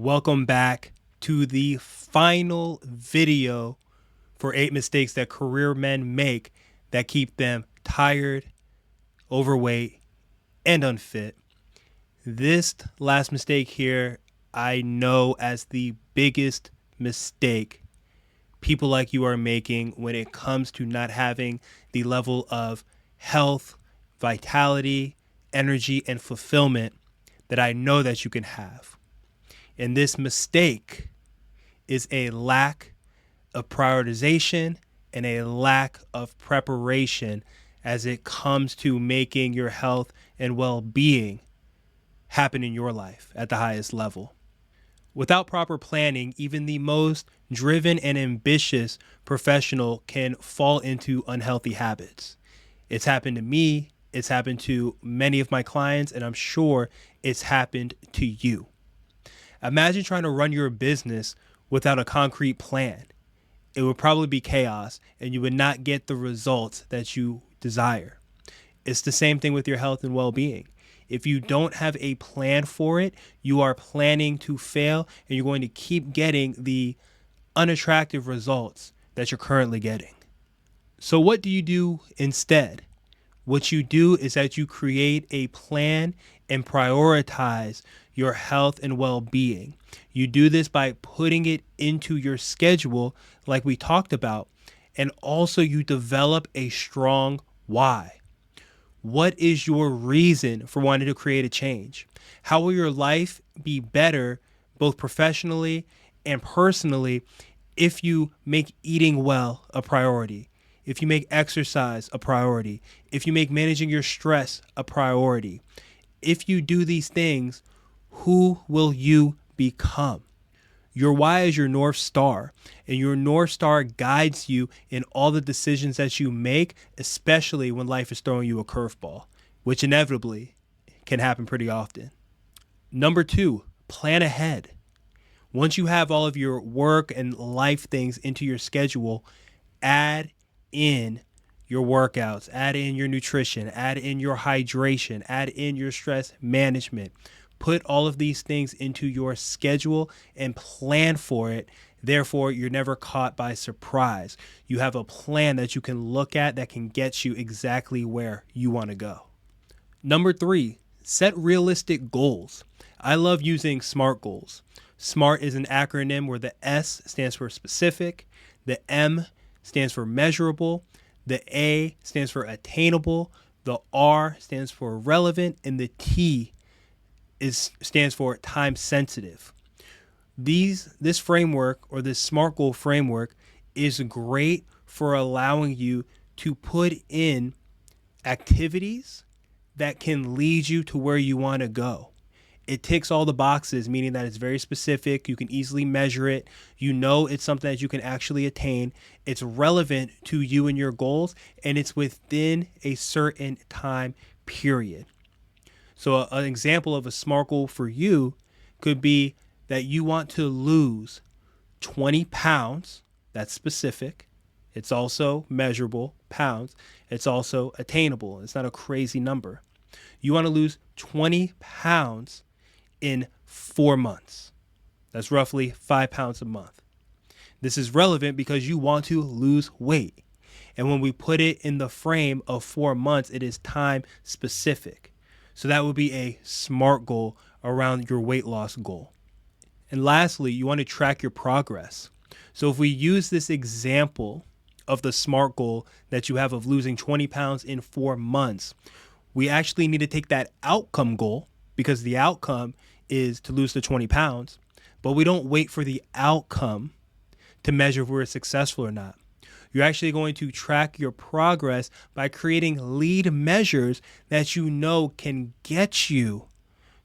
Welcome back to the final video for 8 mistakes that career men make that keep them tired, overweight, and unfit. This last mistake here, I know as the biggest mistake people like you are making when it comes to not having the level of health, vitality, energy, and fulfillment that I know that you can have. And this mistake is a lack of prioritization and a lack of preparation as it comes to making your health and well-being happen in your life at the highest level. Without proper planning, even the most driven and ambitious professional can fall into unhealthy habits. It's happened to me, it's happened to many of my clients, and I'm sure it's happened to you. Imagine trying to run your business without a concrete plan. It would probably be chaos and you would not get the results that you desire. It's the same thing with your health and well-being. If you don't have a plan for it, you are planning to fail and you're going to keep getting the unattractive results that you're currently getting. So what do you do instead? What you do is that you create a plan and prioritize your health and well-being. You do this by putting it into your schedule like we talked about, and also you develop a strong why. What is your reason for wanting to create a change? How will your life be better, both professionally and personally, if you make eating well a priority? If you make exercise a priority, if you make managing your stress a priority, if you do these things, who will you become? Your why is your North Star, and your North Star guides you in all the decisions that you make, especially when life is throwing you a curveball, which inevitably can happen pretty often. Number 2, plan ahead. Once you have all of your work and life things into your schedule, add in your workouts, add in your nutrition, add in your hydration, add in your stress management. Put all of these things into your schedule and plan for it. Therefore, you're never caught by surprise. You have a plan that you can look at that can get you exactly where you want to go. Number 3, set realistic goals. I love using SMART goals. SMART is an acronym where the S stands for specific, the M stands for measurable, the A stands for attainable, the R stands for relevant, and the T stands for time sensitive. This framework, or this SMART goal framework, is great for allowing you to put in activities that can lead you to where you want to go. It ticks all the boxes, meaning that it's very specific. You can easily measure it. You know it's something that you can actually attain. It's relevant to you and your goals, and it's within a certain time period. So an example of a SMART goal for you could be that you want to lose 20 pounds. That's specific. It's also measurable, pounds. It's also attainable. It's not a crazy number. You want to lose 20 pounds in 4 months. That's roughly 5 pounds a month. This is relevant because you want to lose weight. And when we put it in the frame of 4 months, it is time specific. So that would be a SMART goal around your weight loss goal. And lastly, you want to track your progress. So if we use this example of the SMART goal that you have of losing 20 pounds in 4 months, we actually need to take that outcome goal, because the outcome is to lose the 20 pounds, but we don't wait for the outcome to measure if we're successful or not. You're actually going to track your progress by creating lead measures that you know can get you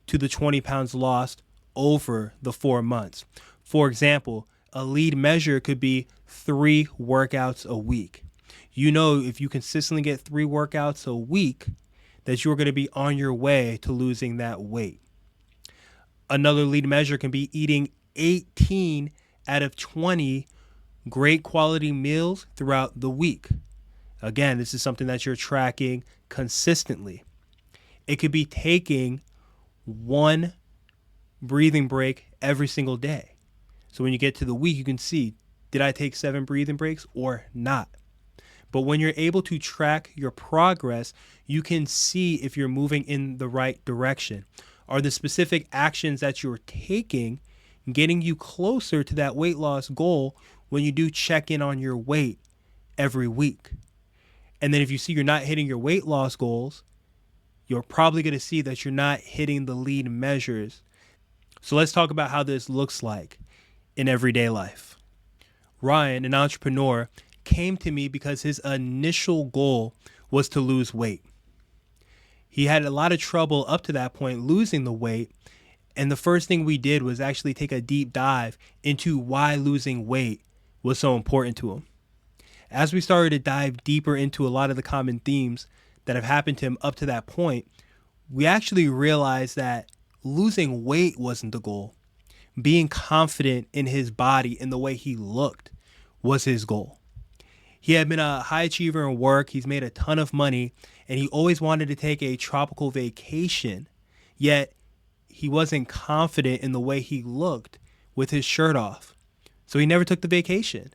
to the 20 pounds lost over the 4 months. For example, a lead measure could be 3 workouts a week. You know, if you consistently get 3 workouts a week, that you're going to be on your way to losing that weight. Another lead measure can be eating 18 out of 20 great quality meals throughout the week. Again, this is something that you're tracking consistently. It could be taking 1 breathing break every single day. So when you get to the week, you can see, did I take 7 breathing breaks or not? But when you're able to track your progress, you can see if you're moving in the right direction. Are the specific actions that you're taking getting you closer to that weight loss goal when you do check in on your weight every week? And then if you see you're not hitting your weight loss goals, you're probably going to see that you're not hitting the lead measures. So let's talk about how this looks like in everyday life. Ryan, an entrepreneur, came to me because his initial goal was to lose weight. He had a lot of trouble up to that point losing the weight. And the first thing we did was actually take a deep dive into why losing weight was so important to him. As we started to dive deeper into a lot of the common themes that have happened to him up to that point, we actually realized that losing weight wasn't the goal. Being confident in his body and the way he looked was his goal. He had been a high achiever in work. He's made a ton of money, and he always wanted to take a tropical vacation. Yet he wasn't confident in the way he looked with his shirt off. So he never took the vacation.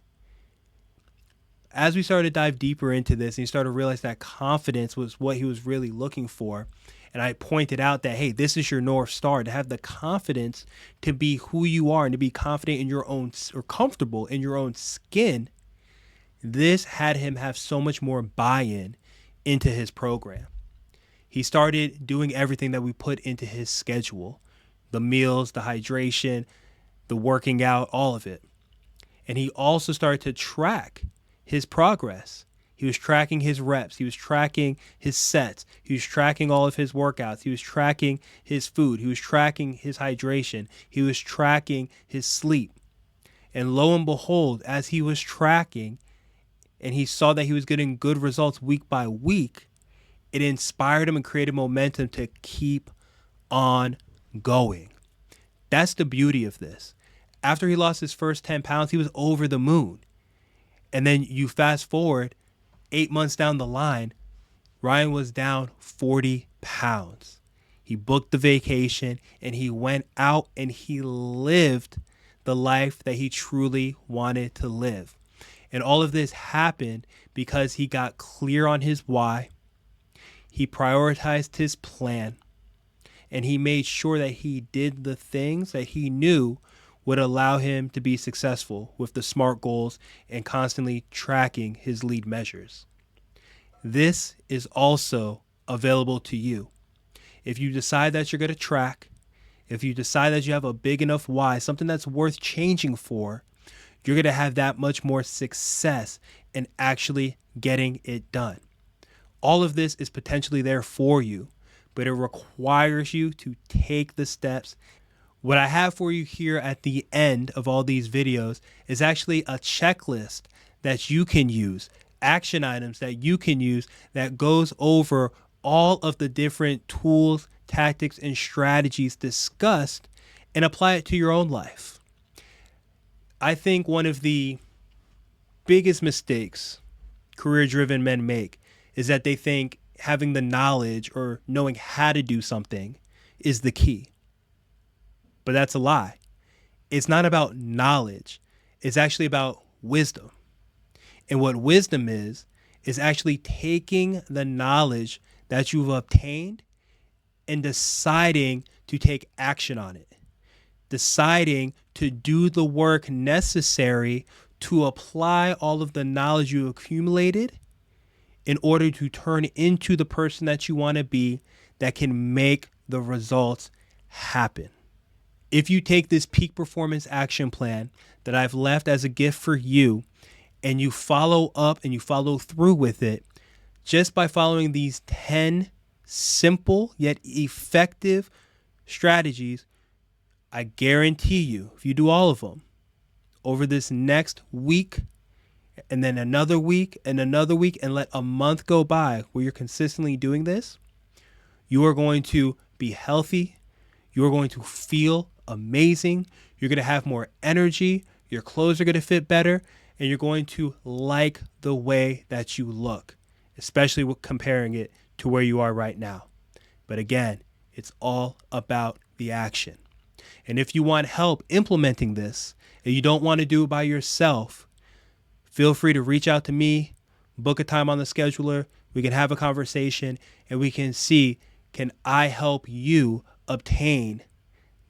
As we started to dive deeper into this, and he started to realize that confidence was what he was really looking for. And I pointed out that, hey, this is your North Star, to have the confidence to be who you are and to be confident in your own, or comfortable in your own skin. This had him have so much more buy-in into his program. He started doing everything that we put into his schedule, the meals, the hydration, the working out, all of it. And he also started to track his progress. He was tracking his reps. He was tracking his sets. He was tracking all of his workouts. He was tracking his food. He was tracking his hydration. He was tracking his sleep. And lo and behold, as he was tracking and he saw that he was getting good results week by week, it inspired him and created momentum to keep on going. That's the beauty of this. After he lost his first 10 pounds, he was over the moon. And then you fast forward 8 months down the line, Ryan was down 40 pounds. He booked the vacation and he went out and he lived the life that he truly wanted to live. And all of this happened because he got clear on his why. He prioritized his plan, and he made sure that he did the things that he knew would allow him to be successful with the SMART goals and constantly tracking his lead measures. This is also available to you. If you decide that you're going to track, if you decide that you have a big enough why, something that's worth changing for, you're going to have that much more success in actually getting it done. All of this is potentially there for you, but it requires you to take the steps. What I have for you here at the end of all these videos is actually a checklist that you can use, action items that you can use that goes over all of the different tools, tactics, and strategies discussed and apply it to your own life. I think one of the biggest mistakes career-driven men make is that they think having the knowledge or knowing how to do something is the key. But that's a lie. It's not about knowledge. It's actually about wisdom. And what wisdom is actually taking the knowledge that you've obtained and deciding to take action on it. Deciding to do the work necessary to apply all of the knowledge you accumulated in order to turn into the person that you want to be that can make the results happen. If you take this peak performance action plan that I've left as a gift for you and you follow up and you follow through with it, just by following these 10 simple yet effective strategies, I guarantee you, if you do all of them over this next week and then another week and another week and let a month go by where you're consistently doing this, you are going to be healthy. You are going to feel amazing. You're going to have more energy. Your clothes are going to fit better, and you're going to like the way that you look, especially with comparing it to where you are right now. But again, it's all about the action. And if you want help implementing this and you don't want to do it by yourself, feel free to reach out to me, book a time on the scheduler. We can have a conversation and we can see, can I help you obtain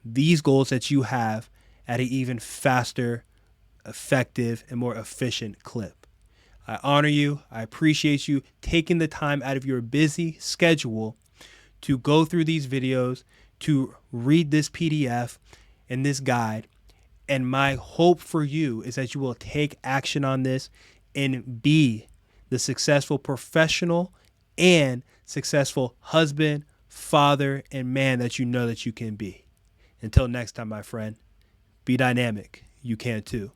these goals that you have at an even faster, effective, and more efficient clip. I honor you. I appreciate you taking the time out of your busy schedule to go through these videos, to read this PDF and this guide. And my hope for you is that you will take action on this and be the successful professional and successful husband, father, and man that you know that you can be. Until next time, my friend, be dynamic. You can too.